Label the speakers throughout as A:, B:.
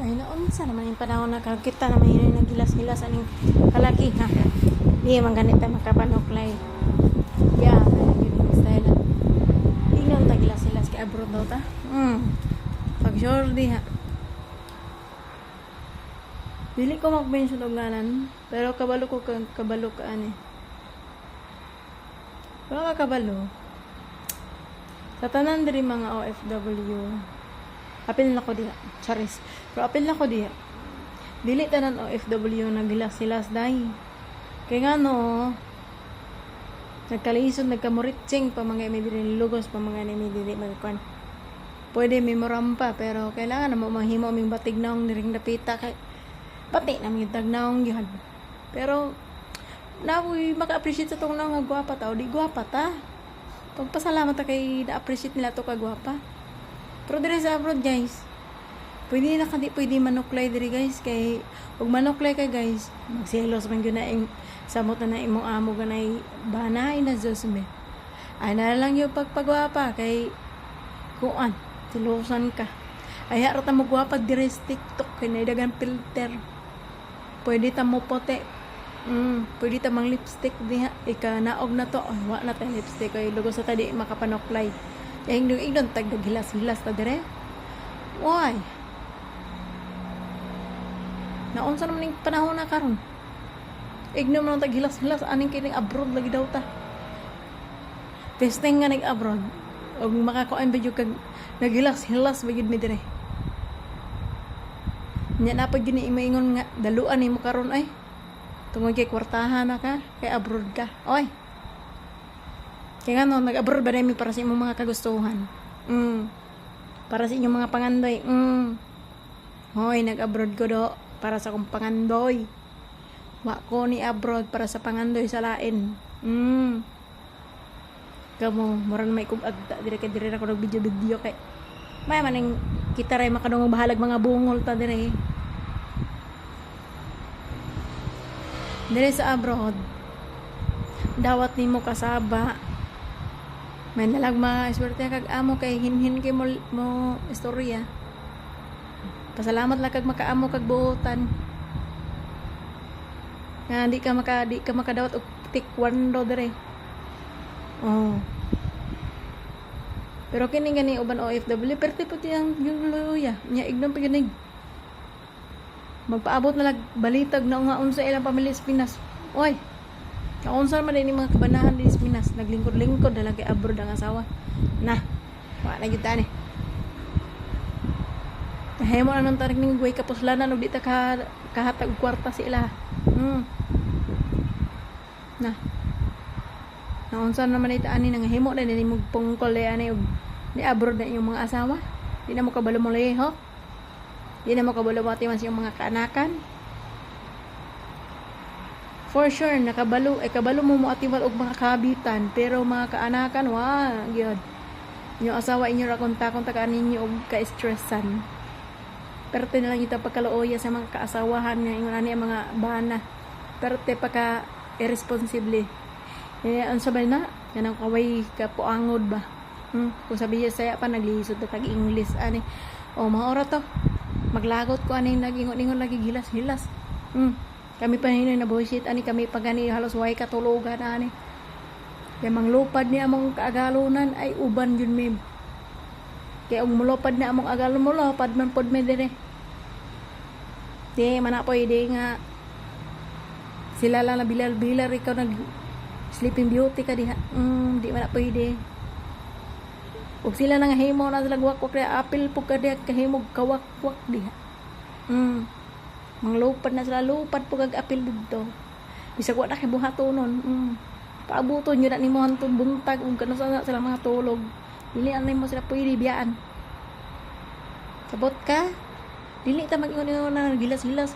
A: Ay, naunsa naman yung panahon na kita naman yun nagilas-gilas aning kalaki ha. Di man ganito makapanoklay. Yeah, yun yung style. Tingnan ta gilas-gilas kay abroad daw ta. Pag sure di ha. Dili ko mag-mention og ngalan, pero kabalo ko kabalo ka ani. Pero kabalo. Sa tanan diri mga OFW, apil na ko diha. Charis. Pero apil na ko diha. Dili tanan OFW nagilas-gilas dahi. Kaya nga no, nagkalisod, nagkamuritsing pa mga imidiri lugos, pa mga imidiri magkuhan. Pwede memorampa, pero kailangan na mo mahimo aming batig naong niring dapita kay pati na mga tagnaong yun. Pero nawi maka-appreciate sa tong nga gwapa ta o di gwapa ta. Pagpasalamat ta kay na-appreciate nila to ka gwapa. Pero dire sa abroad guys, pwede na kandi pwede manuklay diri guys kay ug manuklay kay guys magselos man gyud na samot na imong amo ganay banay na Diyos me. Ay na lang yung pagpagwapa kay kuan tilusan ka. Ay harata mo gwapa dire sa TikTok kay dagan filter. Pwede ta mo pote. Pwede ta mang lipstick diha ika naog na to. Ay wa na ta lipstick kay lugo sa tadi makapanoklay. Ay indong tag gilas-gilas ta dire. Why? Naunsa naman yung panahon na karon. Igno man tag hilas-hilas aning kining abroad lagi daw ta. Testing nga nag-abroad. Og makakuan ba yung kag naghilas-hilas bagid mi dire. Nya na pag gini imaingon nga daluan nimo karon ay. Tungod kay kwartahan na ka, kay abroad ka. Oy. Kaya nga no, nag-abroad ba na para sa imong mga kagustuhan? Para sa inyong mga pangandoy. Hoy, nag-abroad ko do para sa kong pangandoy. Wa ko ni abroad para sa pangandoy sa lain. Kamo, moran may kung agta dire kay dire ako nag-video kay. May maning kita ray makadungog bahalag mga bungol ta dire. Dire sa abroad. Dawat nimo kasaba. May nalagma swerte kag amo kay hinhin kay mo istorya. Pasalamat lang kag makaamo kag buotan. Nga di ka makadawat og taekwondo dire. Pero kini gani uban OFW perti puti ang yung luya. Nya ignon piginig. Magpaabot na lag balitag na nga unsa ilang pamilya sa Pinas. Oy. Kaunsa man din mga kabanahan din sa Pinas, naglingkod-lingkod na kay abroad ang asawa. Na. Wa na gyud ani. Kahimo na nang tarik ning guway kapuslanan ug di ta kahatag og kwarta sila. Na. Naunsa naman ita ani nang himo na din mo pungkol ani og ni abroad na yung mga asawa. Di na mo kabalo mo lehok. Di na mo kabalo mati man yung mga kaanakan. For sure nakabalo kabalo mo atiwal og mga kabitan pero mga kaanakan gyud. Yung asawa inyo ra konta-konta kaninyo og ka-stressan. Pero na lang ito pagkalooya sa mga kaasawahan nga ingon ani ang mga bana. Pero te pagka irresponsible. Ang sabay na kanang kaway ka puangod ba. Kung sabiya saya pa naglisod na tag-English ani. Maora to. Maglagot ko ani nagingon-ingon lagi gilas-gilas. Kami pa hinoy na bullshit ani kami pagani halos way katulugan ani. Kay manglupad ni among kaagalunan ay uban yun mem. Kay og mulupad na among agalon mo lupad man pod me dire. Di man pwede nga sila lang na bilar-bilar ikaw nag sleeping beauty ka diha. Di man pwede. Og sila nang himo na sila wakwak diha apil pug ka diha kahimog kawakwak diha. Manglupad na sila lupad pug kag apil didto. Bisag wa na kay buhatonon. Paabuton yun na nimo hantod buntag ug kano sa sila mga tulog. Dili anay mo sila pwede biyaan. Sabot ka? Dili ta mag-ingon na gilas-gilas.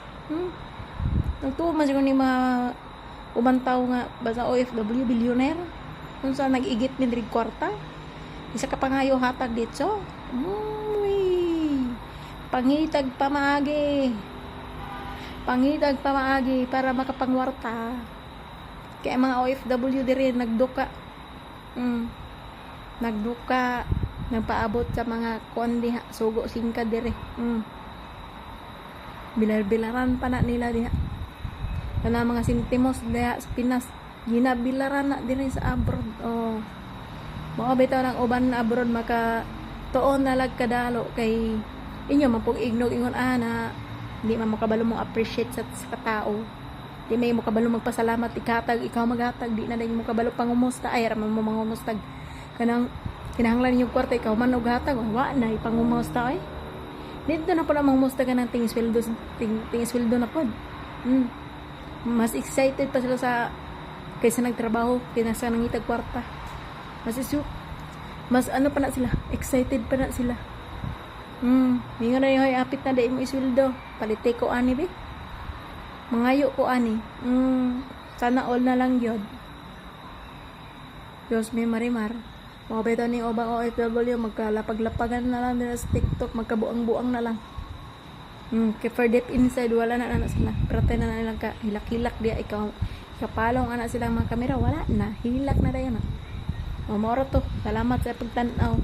A: Nagtuo man siguro ni mga umantaw nga basta OFW billionaire. Kung saan nag-igit ni diri kwarta. Isa ka pangayo hatag dito. Pangitag pamaagi. Pangitag pamaagi para makapangwarta. Kaya mga OFW diri nagduka. Nagduka, nagpaabot sa mga kuan diha, sugo singka dire. Bilar-bilaran pa na nila diha. Kana mga sentimos diha sa Pinas, ginabilaran na din sa abroad. Oh. Mao bitaw ng uban na abroad maka tuon na lag kadalo kay inyo mapug ignog ingon ana di man makabalo mo appreciate sa katao. Di may mo kabalo magpasalamat ikatag ikaw maghatag di na dai mo kabalo pangumusta ay ra man mo mangumustag kanang kinahanglan ninyo kwarta ikaw man og hatag wa na ipangumusta ay. Dito na pala mangumusta ka ng tingin sweldo na pod. Mas excited pa sila sa kaysa nagtrabaho kaysa sa nangitag kwarta. Mas ano pa na sila, excited pa na sila. Mingon na yung apit na dahil mo isweldo. Palite ko ani be. Mangayo ko ani. Sana all na lang yun. Diyos may marimar. Mga beto ni obang OFW, magkalapag-lapagan na lang nila sa TikTok, magkabuang-buang na lang. Kaya for deep inside, wala na anak sila. Pero tayo na nilang hilak-hilak dia, ikaw, kapalong anak silang mga kamera, wala na, hilak na dayo na. Mamoro to, salamat sa pagtanaw.